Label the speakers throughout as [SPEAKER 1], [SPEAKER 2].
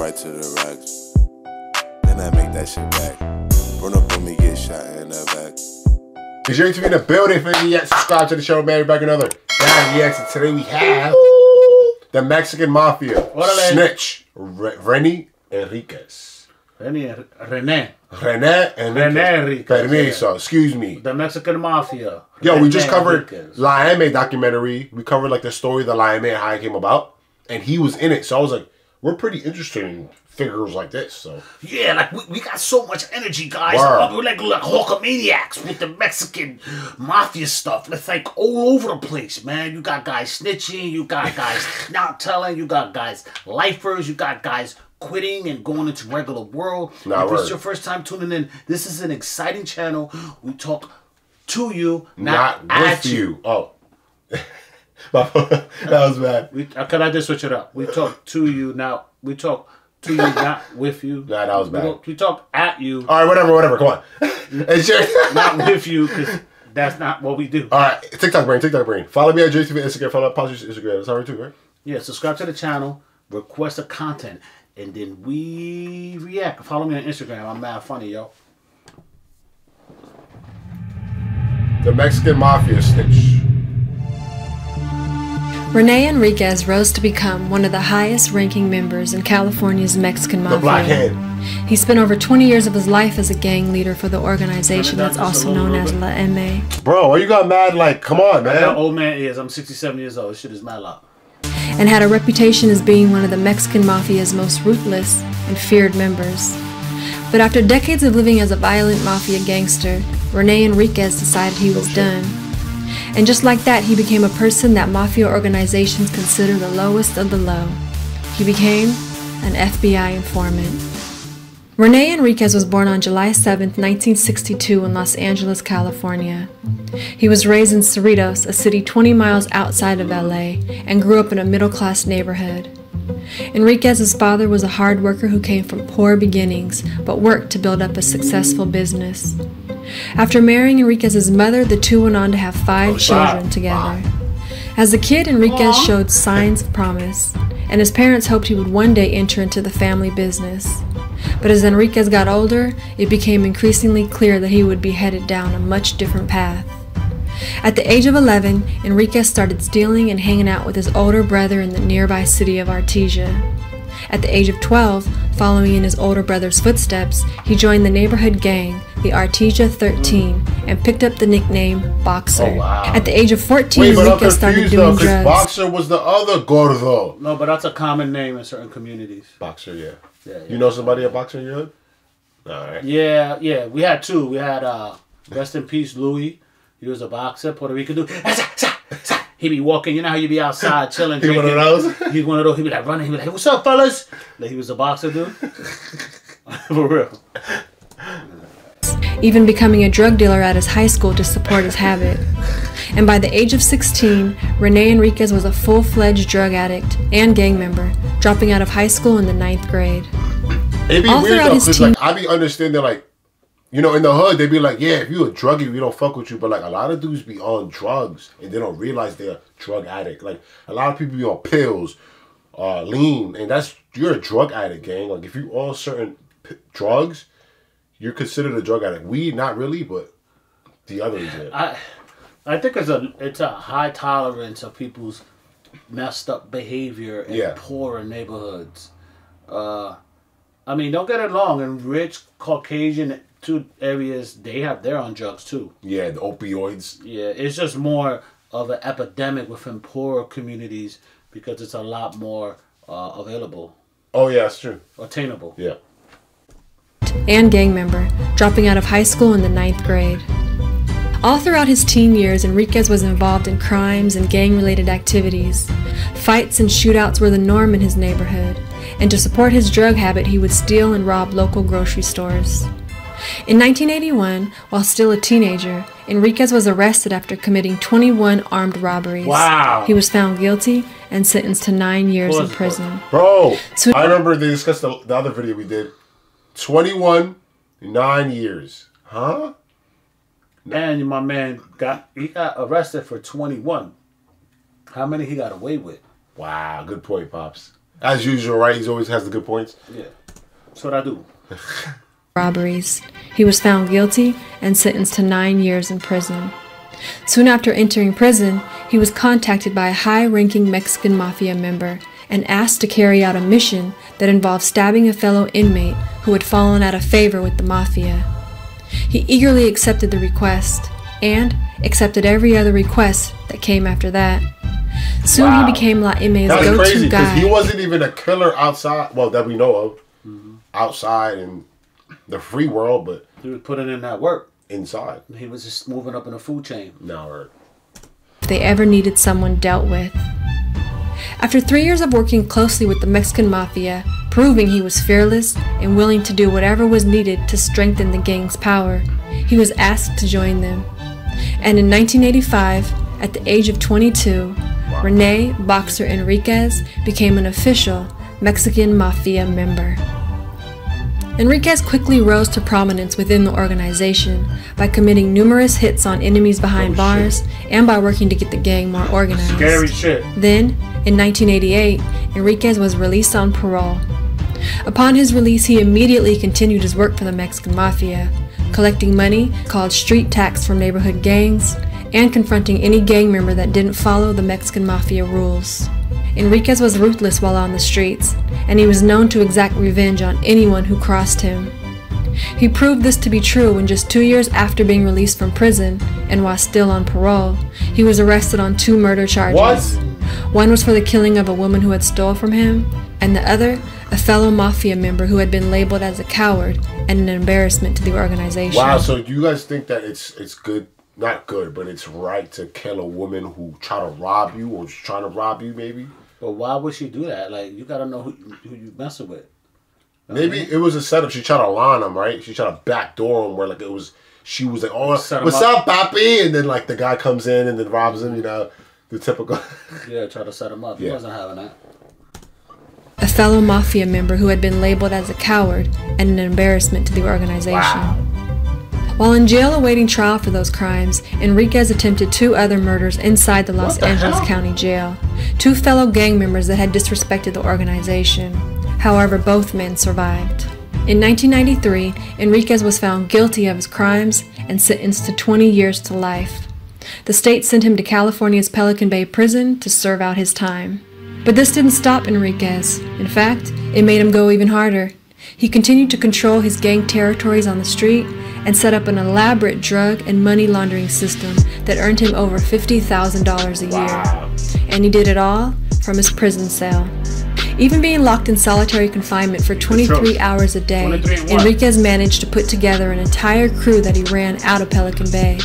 [SPEAKER 1] right to the racks. Then I make that shit back. Run up on me, get shot in the back.
[SPEAKER 2] Is your TV in the building? If you yet subscribe to the show, man. We're back another reaction. Today we have the Mexican Mafia. Snitch. Rene Enriquez.
[SPEAKER 3] Rene
[SPEAKER 2] Enriquez. Permiso. Excuse me.
[SPEAKER 3] The Mexican Mafia.
[SPEAKER 2] Yo, we just covered La M documentary. We covered like the story of the La M, how it came about. And he was in it. So I was like, we're pretty interested in figures like this. So
[SPEAKER 3] yeah, like we got so much energy, guys. We're like Hulkamaniacs with the Mexican Mafia stuff. It's like all over the place, man. You got guys snitching, you got guys not telling, you got guys lifers, you got guys quitting and going into regular world. If this is your first time tuning in, this is an exciting channel. We talk to you, not at you.
[SPEAKER 2] Oh. That was bad.
[SPEAKER 3] Can I just switch it up? We talk to you now. We talk to you, not with you.
[SPEAKER 2] Nah, that was bad.
[SPEAKER 3] We talk at you.
[SPEAKER 2] All right, whatever. Come on. It's
[SPEAKER 3] not with you, because that's not what we do.
[SPEAKER 2] All right, TikTok brain. Follow me on JTV Instagram. Follow Positive Instagram. That's all right too, right?
[SPEAKER 3] Yeah, subscribe to the channel. Request the content, and then we react. Follow me on Instagram. I'm mad funny, yo.
[SPEAKER 2] The Mexican Mafia Snitch.
[SPEAKER 4] Rene Enriquez rose to become one of the highest-ranking members in California's Mexican Mafia.
[SPEAKER 2] The Black Hand.
[SPEAKER 4] He spent over 20 years of his life as a gang leader for the organization that's also known as La M.
[SPEAKER 2] Bro, why you got mad? Like, come on, man.
[SPEAKER 3] How old man is? I'm 67 years old. This shit is mad loud.
[SPEAKER 4] And had a reputation as being one of the Mexican Mafia's most ruthless and feared members. But after decades of living as a violent mafia gangster, Rene Enriquez decided he was done. And just like that, he became a person that mafia organizations consider the lowest of the low. He became an FBI informant. Rene Enriquez was born on July 7, 1962 in Los Angeles, California. He was raised in Cerritos, a city 20 miles outside of LA, and grew up in a middle-class neighborhood. Enriquez's father was a hard worker who came from poor beginnings, but worked to build up a successful business. After marrying Enriquez's mother, the two went on to have 5 children together. As a kid, Enriquez showed signs of promise, and his parents hoped he would one day enter into the family business. But as Enriquez got older, it became increasingly clear that he would be headed down a much different path. At the age of 11, Enriquez started stealing and hanging out with his older brother in the nearby city of Artesia. At the age of 12, following in his older brother's footsteps, he joined the neighborhood gang, the Artesia 13, and picked up the nickname Boxer.
[SPEAKER 2] Oh, wow.
[SPEAKER 4] At the age of 14, Enriquez started doing drugs.
[SPEAKER 2] Boxer was the other gordo.
[SPEAKER 3] No, but that's a common name in certain communities.
[SPEAKER 2] Boxer, yeah. You know somebody a boxer in your hood? All right.
[SPEAKER 3] Yeah. We had 2. We had, rest in peace, Louis. He was a boxer, Puerto Rican dude. He be walking, you know how you be outside chilling, drinking.
[SPEAKER 2] He one of those?
[SPEAKER 3] He's one of those. He be like running. He be like, hey, what's up, fellas? Like he was a boxer, dude. For real.
[SPEAKER 4] Even becoming a drug dealer at his high school to support his habit. And by the age of 16, Rene Enriquez was a full-fledged drug addict and gang member, dropping out of high school in the 9th grade.
[SPEAKER 2] It'd be weird though, because like, I be understanding, like, you know, in the hood, they be like, yeah, if you a druggie, we don't fuck with you. But, like, a lot of dudes be on drugs, and they don't realize they're a drug addict. Like, a lot of people be on pills, lean, and you're a drug addict, gang. Like, if you on certain drugs, you're considered a drug addict. Weed, not really, but the others, yeah.
[SPEAKER 3] I think it's a high tolerance of people's messed up behavior in poorer neighborhoods. I mean, don't get it wrong. In rich Caucasian areas, they're on drugs too. Yeah, the opioids. Yeah, it's just more of an epidemic within poorer communities because it's a lot more available.
[SPEAKER 2] Oh yeah, that's true.
[SPEAKER 3] Attainable.
[SPEAKER 2] Yeah.
[SPEAKER 4] And gang member, dropping out of high school in the 9th grade. All throughout his teen years, Enriquez was involved in crimes and gang-related activities. Fights and shootouts were the norm in his neighborhood, and to support his drug habit, he would steal and rob local grocery stores. In 1981, while still a teenager, Enriquez was arrested after committing 21 armed robberies.
[SPEAKER 2] Wow.
[SPEAKER 4] He was found guilty and sentenced to 9 years in prison.
[SPEAKER 2] Bro, so I remember they discussed the other video we did. 21, 9 years. Huh?
[SPEAKER 3] And my man got arrested for 21. How many he got away with?
[SPEAKER 2] Wow, good point, Pops. As usual, right? He always has the good points.
[SPEAKER 3] Yeah. That's what I do.
[SPEAKER 4] Robberies. He was found guilty and sentenced to 9 years in prison. Soon after entering prison, he was contacted by a high-ranking Mexican Mafia member and asked to carry out a mission that involved stabbing a fellow inmate who had fallen out of favor with the Mafia. He eagerly accepted the request and accepted every other request that came after that. Soon he became La M's go-to guy.
[SPEAKER 2] He wasn't even a killer outside, well, that we know of, outside in the free world, but
[SPEAKER 3] he was putting in that work
[SPEAKER 2] inside.
[SPEAKER 3] He was just moving up in the food chain.
[SPEAKER 2] No, right.
[SPEAKER 4] If they ever needed someone dealt with. After 3 years of working closely with the Mexican Mafia, proving he was fearless and willing to do whatever was needed to strengthen the gang's power, he was asked to join them. And in 1985, at the age of 22, Rene "Boxer" Enriquez became an official Mexican Mafia member. Enriquez quickly rose to prominence within the organization by committing numerous hits on enemies behind bars and by working to get the gang more organized.
[SPEAKER 3] Scary shit.
[SPEAKER 4] Then, in 1988, Enriquez was released on parole. Upon his release, he immediately continued his work for the Mexican Mafia, collecting money called street tax from neighborhood gangs, and confronting any gang member that didn't follow the Mexican Mafia rules. Enriquez was ruthless while on the streets, and he was known to exact revenge on anyone who crossed him. He proved this to be true when just 2 years after being released from prison, and while still on parole, he was arrested on 2 murder charges. One was for the killing of a woman who had stole from him, and the other, a fellow Mafia member who had been labeled as a coward and an embarrassment to the organization.
[SPEAKER 2] Wow, so you guys think that it's good, not good, but it's right to kill a woman who try to rob you or is trying to rob you, maybe?
[SPEAKER 3] But why would she do that? Like, you gotta know who you messing with.
[SPEAKER 2] Maybe it was a setup. She tried to line him, right? She tried to backdoor him where like she was like, oh, what's up, papi? And then like the guy comes in and then robs him, you know, the typical.
[SPEAKER 3] Yeah, try to set him up. He wasn't having that.
[SPEAKER 4] A fellow Mafia member who had been labeled as a coward and an embarrassment to the organization.
[SPEAKER 2] Wow.
[SPEAKER 4] While in jail awaiting trial for those crimes, Enriquez attempted 2 other murders inside the Los Angeles County Jail. 2 fellow gang members that had disrespected the organization. However, both men survived. In 1993, Enriquez was found guilty of his crimes and sentenced to 20 years to life. The state sent him to California's Pelican Bay prison to serve out his time. But this didn't stop Enriquez. In fact, it made him go even harder. He continued to control his gang territories on the street and set up an elaborate drug and money laundering system that earned him over $50,000 a year. And he did it all from his prison cell. Even being locked in solitary confinement for 23 hours a day, Enriquez managed to put together an entire crew that he ran out of Pelican Bay.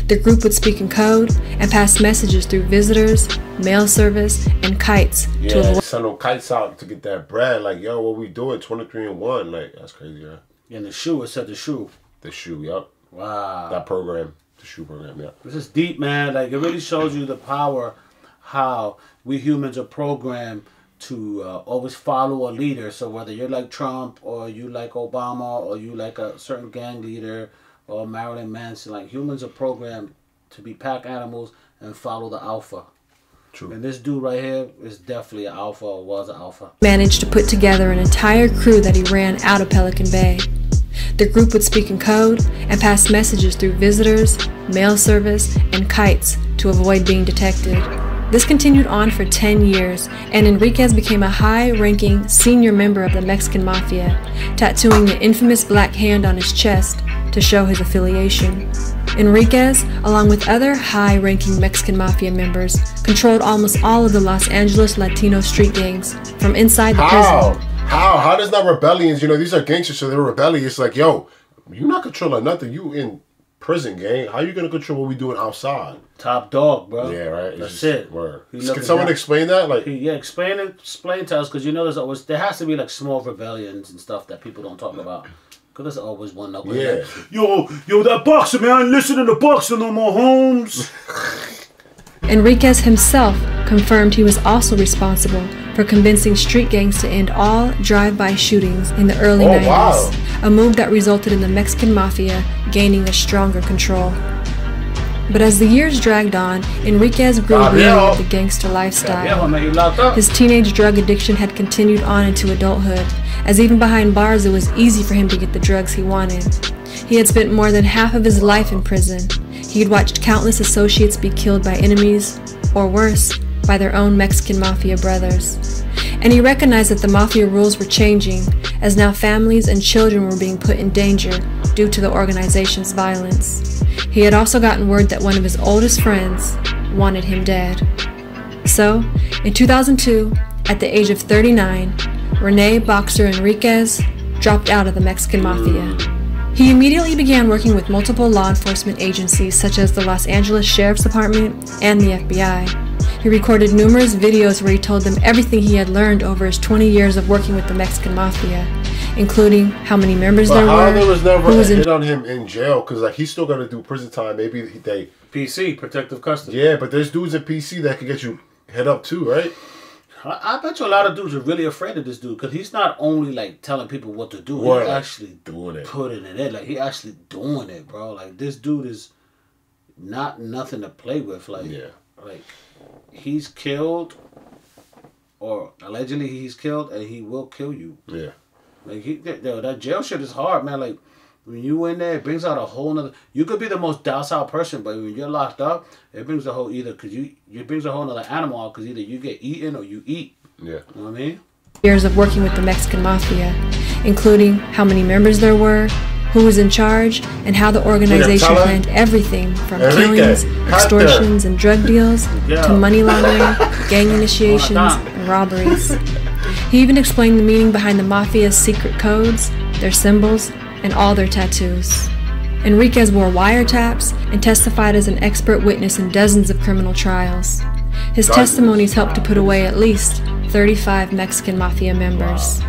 [SPEAKER 4] The group would speak in code and pass messages through visitors, mail service, and kites to avoid.
[SPEAKER 2] Send no kites out to get that bread. Like, yo, what we doing? 23 and 1. Like, that's crazy, right?
[SPEAKER 3] In the shoe, it said the shoe.
[SPEAKER 2] The shoe, yep.
[SPEAKER 3] Wow.
[SPEAKER 2] That program, the shoe program, yeah.
[SPEAKER 3] This is deep, man. Like, it really shows you the power, how we humans are programmed to always follow a leader. So whether you're like Trump or you like Obama or you like a certain gang leader or Marilyn Manson, like humans are programmed to be pack animals and follow the alpha.
[SPEAKER 2] True.
[SPEAKER 3] And this dude right here is definitely an alpha or was an alpha.
[SPEAKER 4] Managed to put together an entire crew that he ran out of Pelican Bay. The group would speak in code and pass messages through visitors, mail service, and kites to avoid being detected. This continued on for 10 years, and Enriquez became a high-ranking senior member of the Mexican Mafia, tattooing the infamous black hand on his chest to show his affiliation. Enriquez, along with other high-ranking Mexican Mafia members, controlled almost all of the Los Angeles Latino street gangs from inside the prison.
[SPEAKER 2] How does that rebellions? You know, these are gangsters, so they're rebellious. Like, yo, you not controlling nothing. You in prison, gang. How you gonna control what we doing outside?
[SPEAKER 3] Top dog, bro.
[SPEAKER 2] Yeah, right.
[SPEAKER 3] That's it.
[SPEAKER 2] Word. Can someone explain that? Like,
[SPEAKER 3] yeah, explain to us, because you know there has to be like small rebellions and stuff that people don't talk about. Because there's always one up.
[SPEAKER 2] Yeah.
[SPEAKER 3] Like, yo, that boxer, man. I ain't listening to boxer no more, Holmes.
[SPEAKER 4] Enriquez himself confirmed he was also responsible for convincing street gangs to end all drive-by shootings in the early 90s,
[SPEAKER 2] wow.
[SPEAKER 4] A move that resulted in the Mexican Mafia gaining a stronger control. But as the years dragged on, Enriquez grew weary of the gangster lifestyle. His teenage drug addiction had continued on into adulthood, as even behind bars it was easy for him to get the drugs he wanted. He had spent more than half of his life in prison. He had watched countless associates be killed by enemies, or worse, by their own Mexican Mafia brothers. And he recognized that the Mafia rules were changing, as now families and children were being put in danger due to the organization's violence. He had also gotten word that one of his oldest friends wanted him dead. So, in 2002, at the age of 39, Rene "Boxer" Enriquez dropped out of the Mexican Mafia. He immediately began working with multiple law enforcement agencies such as the Los Angeles Sheriff's Department and the FBI. He recorded numerous videos where he told them everything he had learned over his 20 years of working with the Mexican Mafia, including how many members there were.
[SPEAKER 2] But there was never a hit on him in jail, because like he's still gonna do prison time. Maybe they
[SPEAKER 3] PC, protective custody.
[SPEAKER 2] Yeah, but there's dudes in PC that can get you hit up too, right?
[SPEAKER 3] I bet you a lot of dudes are really afraid of this dude, because he's not only like telling people what to do, he's actually
[SPEAKER 2] doing it,
[SPEAKER 3] putting it in. Like he actually doing it, bro. Like this dude is not nothing to play with. Like like he's killed, or allegedly he's killed, and he will kill you.
[SPEAKER 2] Yeah.
[SPEAKER 3] Like that jail shit is hard, man. Like when you in there, it brings out a whole nother. You could be the most docile person, but when you're locked up, it brings a whole it brings a whole nother animal out, because either you get eaten or you eat.
[SPEAKER 2] Yeah.
[SPEAKER 3] You know what I mean?
[SPEAKER 4] Years of working with the Mexican Mafia, including how many members there were, who was in charge, and how the organization planned everything from killings, extortions, and drug deals to money laundering, gang initiations, and robberies. He even explained the meaning behind the Mafia's secret codes, their symbols, and all their tattoos. Enriquez wore wiretaps and testified as an expert witness in dozens of criminal trials. His testimonies helped to put away at least 35 Mexican Mafia members.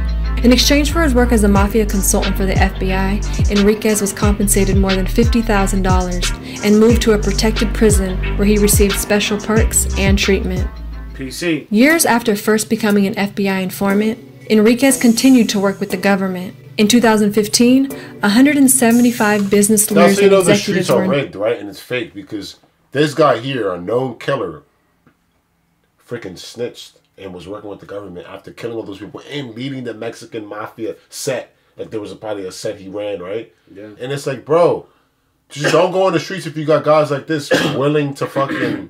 [SPEAKER 4] In exchange for his work as a Mafia consultant for the FBI, Enriquez was compensated more than $50,000 and moved to a protected prison where he received special perks and treatment.
[SPEAKER 3] PC.
[SPEAKER 4] Years after first becoming an FBI informant, Enriquez continued to work with the government. In 2015, 175 business lawyers and executives
[SPEAKER 2] the streets are rigged, right? And it's fake, because this guy here, a known killer, freaking snitched and was working with the government after killing all those people and leading the Mexican Mafia set. Like there was probably a set he ran, right?
[SPEAKER 3] Yeah.
[SPEAKER 2] And it's like, bro, just don't go on the streets if you got guys like this willing to fucking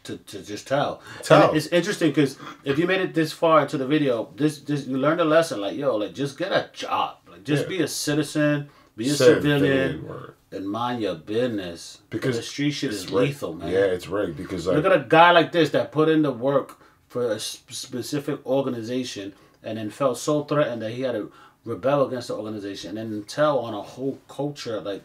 [SPEAKER 3] to just tell. And it's interesting, because if you made it this far into the video, this you learned a lesson. Like, yo, like just get a job. Like just be a citizen, be a civilian, and mind your business. Because the street shit is lethal, man.
[SPEAKER 2] Yeah, it's rigged. Because like,
[SPEAKER 3] look at a guy like this that put in the work for a specific organization, and then felt so threatened that he had to rebel against the organization, and then tell on a whole culture, like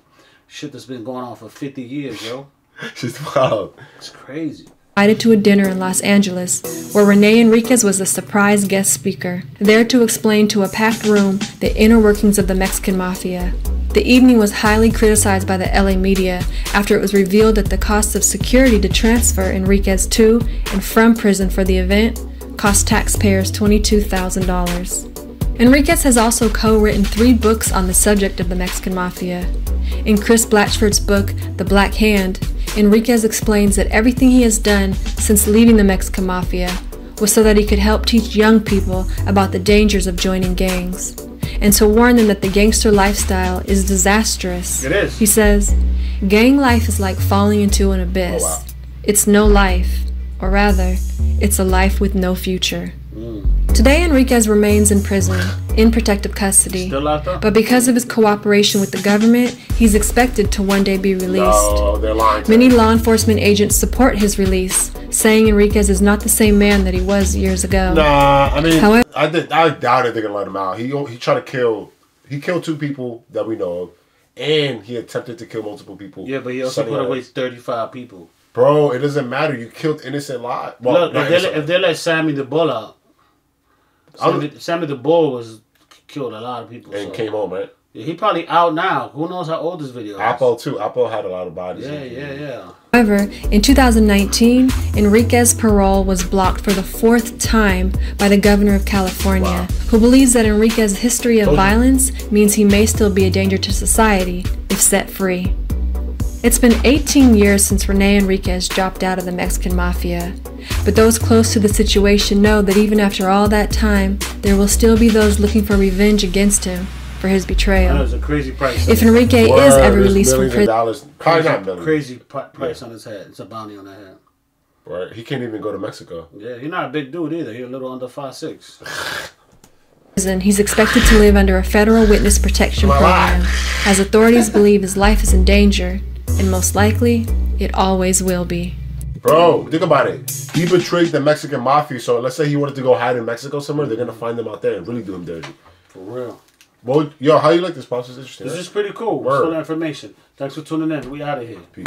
[SPEAKER 3] shit that's been going on for 50 years, yo.
[SPEAKER 2] She's wild.
[SPEAKER 3] It's crazy.
[SPEAKER 4] Invited to a dinner in Los Angeles, where Rene Enriquez was a surprise guest speaker, there to explain to a packed room the inner workings of the Mexican Mafia. The evening was highly criticized by the LA media after it was revealed that the cost of security to transfer Enriquez to and from prison for the event cost taxpayers $22,000. Enriquez has also co-written 3 books on the subject of the Mexican Mafia. In Chris Blatchford's book, The Black Hand, Enriquez explains that everything he has done since leaving the Mexican Mafia was so that he could help teach young people about the dangers of joining gangs, and to warn them that the gangster lifestyle is disastrous.
[SPEAKER 3] It is.
[SPEAKER 4] He says, gang life is like falling into an abyss.
[SPEAKER 2] Oh, wow.
[SPEAKER 4] It's no life, or rather, it's a life with no future. Today, Enriquez remains in prison, in protective custody.
[SPEAKER 3] Still locked up?
[SPEAKER 4] But because of his cooperation with the government, he's expected to one day be released.
[SPEAKER 2] No, they're lying.
[SPEAKER 4] Many law enforcement agents support his release, saying Enriquez is not the same man that he was years ago.
[SPEAKER 2] Nah, I mean,
[SPEAKER 4] however,
[SPEAKER 2] I doubted they're gonna let him out. He tried to kill. He killed 2 people that we know of, and he attempted to kill multiple people.
[SPEAKER 3] Yeah, but he also put away 35 people.
[SPEAKER 2] Bro, it doesn't matter. You killed innocent lives. Well,
[SPEAKER 3] look, if they let Sammy the Bull out, Sammy the Bull killed a lot of people.
[SPEAKER 2] And came home, right?
[SPEAKER 3] Yeah, he probably out now. Who knows how old this video is?
[SPEAKER 2] Apple too. Apple had a lot of bodies.
[SPEAKER 3] Yeah.
[SPEAKER 4] However, in 2019, Enriquez's parole was blocked for the 4th time by the governor of California, who believes that Enriquez's history of violence means he may still be a danger to society if set free. It's been 18 years since Rene Enriquez dropped out of the Mexican Mafia, but those close to the situation know that even after all that time, there will still be those looking for revenge against him for his betrayal.
[SPEAKER 3] That was a crazy price.
[SPEAKER 4] If Enrique is ever released from prison,
[SPEAKER 2] probably not millions.
[SPEAKER 3] Crazy price on his head. It's a bounty on that head.
[SPEAKER 2] Right, he can't even go to Mexico.
[SPEAKER 3] Yeah, he's not a big dude either. He's a little under 5'6".
[SPEAKER 4] He's expected to live under a federal witness protection program, as authorities believe his life is in danger, and most likely, it always will be.
[SPEAKER 2] Bro, think about it. He betrayed the Mexican Mafia, so let's say he wanted to go hide in Mexico somewhere, they're gonna find him out there and really do him dirty.
[SPEAKER 3] For real.
[SPEAKER 2] Well, yo, how you like this, Pops? It's interesting.
[SPEAKER 3] This is pretty cool. Full of information. Thanks for tuning in. We out of here.
[SPEAKER 2] Peace.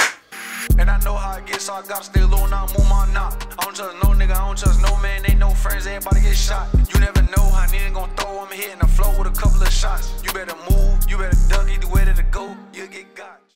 [SPEAKER 5] And I know how it gets, so I gotta stay low, now move my knot. I don't trust no nigga, I don't trust no man, ain't no friends, everybody get shot. You never know how nigga gon' throw, I'm hitting the floor with a couple of shots. You better move, you better duck, either way to go, you'll get got.